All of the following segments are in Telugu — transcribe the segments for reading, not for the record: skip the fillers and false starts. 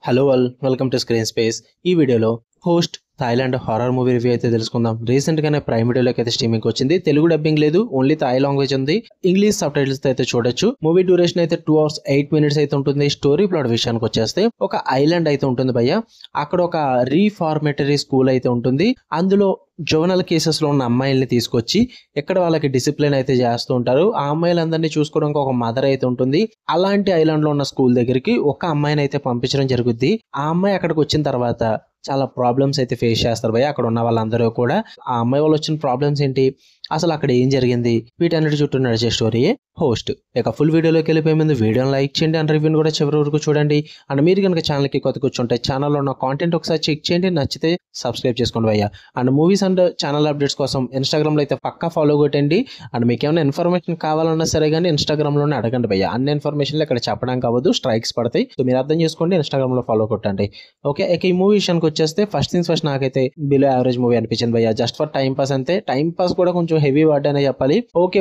Hello all, welcome to screen space. ఈ వీడియోలో host Thailand horror movie review అయితే తెలుసుకుందాం. రీసెంట్ గానే ప్రైమ్ వీడియోలోకి అయితే స్ట్రీమింగ్ వచ్చింది. తెలుగు డబ్బింగ్ లేదు, ఓన్లీ థాయ్ లాంగ్వేజ్ ఉంది. ఇంగ్లీష్ సబ్ టైటిల్స్ తో అయితే చూడొచ్చు. మూవీ డ్యూరేషన్ అయితే 2 hours 8 minutes అయితే ఉంటుంది. స్టోరీ ప్లాట్ విషయానికి వచ్చేస్తే ఒక ఐలాండ్ అయితే ఉంటుంది భయ్య. అక్కడ ఒక రీఫార్మేటరీ స్కూల్ అయితే ఉంటుంది. అందులో జోనల్ కేసెస్ లో ఉన్న అమ్మాయిల్ని తీసుకొచ్చి ఇక్కడ వాళ్ళకి డిసిప్లిన్ అయితే చేస్తూ ఉంటారు. ఆ అమ్మాయిలందరినీ చూసుకోవడానికి ఒక మదర్ అయితే ఉంటుంది. అలాంటి ఐలాండ్ లో ఉన్న స్కూల్ దగ్గరికి ఒక అమ్మాయిని అయితే పంపించడం జరుగుద్ది. ఆ అమ్మాయి అక్కడికి వచ్చిన తర్వాత చాలా ప్రాబ్లమ్స్ అయితే ఫేస్ చేస్తారు భయ్య. అక్కడ ఉన్న వాళ్ళందరూ కూడా ఆ అమ్మాయి వాళ్ళు వచ్చిన ప్రాబ్లమ్స్ ఏంటి, అసలు అక్కడ ఏం జరిగింది, వీటన్నిటి చుట్టూ నడిచే స్టోరీయే హోస్ట్. ఇక ఫుల్ వీడియోలోకి వెళ్ళిపోయే ముందు వీడియోని లైక్ చేయండి అండ్ రివ్యూని కూడా చివరి వరకు చూడండి. అండ్ మీరు కనుక ఛానల్కి కొత్త కూర్చుంటే ఛానల్లో ఉన్న కాంటెంట్ ఒకసారి చెక్ చేయండి, నచ్చితే సబ్స్క్రైబ్ చేసుకోండి భయ్య. And movies and channel updates కోసం ఇన్స్టాగ్రామ్లో అయితే పక్కా ఫాలో కొట్టండి. అండ్ మీకు ఏమైనా ఇన్ఫర్మేషన్ కావాలన్నా సరే కానీ ఇన్స్టాగ్రామ్లోనే అడగండి భయ్య. అన్ని ఇన్ఫర్మేషన్లు ఇక్కడ చెప్పడానికి అవ్వదు, స్ట్రైక్స్ పడతాయి. సో మీరు అర్థం చేసుకోండి, ఇన్స్టాగ్రామ్లో ఫాలో కొట్టండి. ఓకే, ఇక ఈ మూవీ విషయానికి వచ్చేస్తే ఫస్ట్ థింగ్స్ ఫస్ట్ నాకైతే బిలో యావరేజ్ మూవీ అనిపించింది భయ్య. జస్ట్ ఫర్ టైం పాస్ అంతే. టైం పాస్ కూడా కొంచెం హెవీ వర్డ్ అనే చెప్పాలి. ఓకే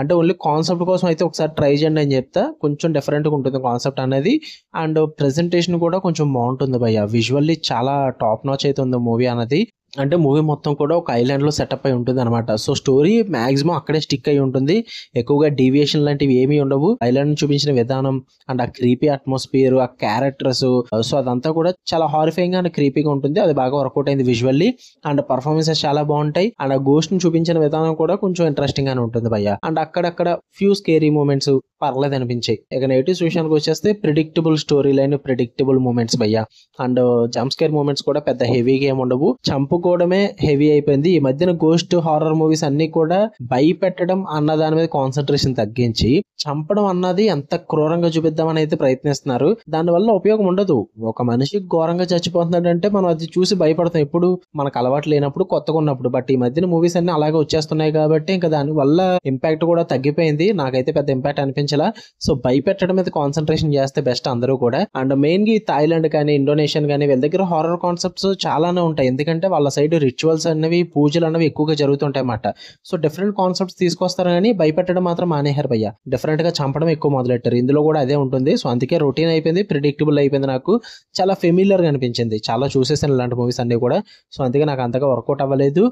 అంటే ఓన్లీ కాన్సెప్ట్ కోసం అయితే ఒకసారి ట్రై చేయండి అని చెప్తా. కొంచెం డిఫరెంట్ గా ఉంటుంది కాన్సెప్ట్ అనేది. అండ్ ప్రెజెంటేషన్ కూడా కొంచెం బాగుంటుంది భయ్య. విజువల్లీ చాలా టాప్ నాచ్ అయితే ఉంది మూవీ అనేది. అంటే మూవీ మొత్తం కూడా ఒక ఐలాండ్ లో సెటప్ అయి ఉంటుంది అనమాట. సో స్టోరీ మాక్సిమం అక్కడే స్టిక్ అయి ఉంటుంది. ఎక్కువగా డీవియేషన్ లాంటివి ఏమీ ఉండవు. ఐలాండ్ చూపించిన విధానం అండ్ ఆ క్రీపీ అట్మాస్ఫియర్, ఆ క్యారెక్టర్స్, సో అదంతా కూడా చాలా హారిఫైయింగ్ అండ్ క్రీపీగా ఉంటుంది. అది బాగా వర్కౌట్ అయింది విజువల్లీ. అండ్ పర్ఫార్మెన్సెస్ చాలా బాగుంటాయి. అండ్ ఆ గోస్ట్ ని చూపించిన విధానం కూడా కొంచెం ఇంట్రెస్టింగ్ గానే ఉంటుంది భయ్య. అండ్ అక్కడక్కడ ఫ్యూ స్కేరీ మూమెంట్స్ పర్లేదు అనిపించాయి. ఇక నెగిటివ్స్ విషయానికి వచ్చేస్తే predictable story line, predictable moments భయ్య. అండ్ జంప్ స్కేర్ మూమెంట్స్ కూడా పెద్ద హెవీగా ఏమి ఉండవు. చంపుకోవడమే హెవీ అయిపోయింది. ఈ మధ్యన గోస్ట్ హారర్ మూవీస్ అన్ని కూడా భయపెట్టడం అన్న దాని మీద కాన్సన్ట్రేషన్ తగ్గించి చంపడం అన్నది ఎంత క్రూరంగా చూపిద్దామని అయితే ప్రయత్నిస్తున్నారు. దానివల్ల ఉపయోగం ఉండదు. ఒక మనిషి ఘోరంగా చచ్చిపోతున్నాడంటే మనం అది చూసి భయపడతాం, ఎప్పుడు మనకు అలవాటు లేనప్పుడు, కొత్తగా ఉన్నప్పుడు. బట్ ఈ మధ్యన మూవీస్ అన్ని అలాగే వచ్చేస్తున్నాయి కాబట్టి ఇంకా దాని వల్ల ఇంపాక్ట్ కూడా తగ్గిపోయింది. నాకైతే పెద్ద ఇంపాక్ట్ అనిపించలా. సో భయపెట్టడం మీద కాన్సన్ట్రేషన్ చేస్తే బెస్ట్ అందరూ కూడా. అండ్ మెయిన్ గా థాయిలాండ్ కానీ ఇండోనేషియన్ కానీ వీళ్ళ దగ్గర హారర్ కాన్సెప్ట్స్ చాలానే ఉంటాయి. ఎందుకంటే వాళ్ళ సైడ్ రిచువల్స్ అనేవి, పూజలు అనేవి ఎక్కువగా జరుగుతుంటాయి అన్నమాట. సో డిఫరెంట్ కాన్సెప్ట్స్ తీసుకొస్తారు కానీ భయపెట్టడం మాత్రం మానేహారు భయ్య. డిఫరెంట్ గా చంపడం ఎక్కువ మొదలెట్టారు. ఇందులో కూడా అదే ఉంటుంది. సో అందుకే రొటీన్ అయిపోయింది, ప్రిడిక్టబుల్ అయిపోయింది. నాకు చాలా ఫెమిలియర్ గా అనిపించింది. చాలా చూసేసాను ఇలాంటి మూవీస్ అన్ని కూడా. సో అందుకే నాకు అంతగా వర్కౌట్ అవ్వలేదు.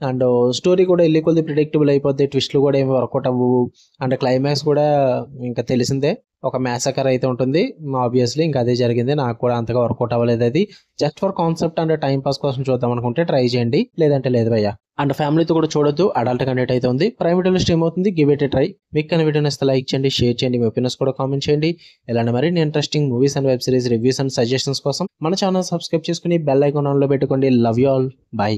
అండ్ స్టోరీ కూడా వెళ్ళి కొద్ది ప్రిడిక్టబుల్ అయిపోద్ది. ట్విస్ట్లు కూడా ఏమి వర్కౌట్ అవ్వవు. అండ్ క్లైమాక్స్ కూడా ఇంకా తెలిసిందే, ఒక మ్యాసకర్ అయితే ఉంటుంది ఆబ్వియస్లీ. ఇంకా అదే జరిగింది. నాకు కూడా అంతగా వర్కౌట్ అవ్వలేదు. అది just for concept and time pass కోసం చూద్దాం అనుకుంటే ట్రై చేయండి, లేదంటే లేదు భయ్య. అండ్ ఫ్యామిలీతో కూడా చూడొద్దు, అడల్ట్ కంటెంట్ అయితే ఉంది. ప్రైమ్ వీడియోలో స్ట్రీమ్ అవుతుంది, గివ్ ఇట్ ఏ ట్రై. మీకు కానీ వీడియో నచ్చితే లైక్ చేయండి, షేర్ చేయండి, మీ ఒపీనియన్స్ కూడా కామెంట్ చేయండి. ఇలాంటి మరిన్ని interesting movies and web series reviews and suggestions కోసం మన ఛానల్ సబ్స్క్రైబ్ చేసుకుని బెల్ ఐకాన్ ఆన్ లో పెట్టుకోండి. Love you all, by.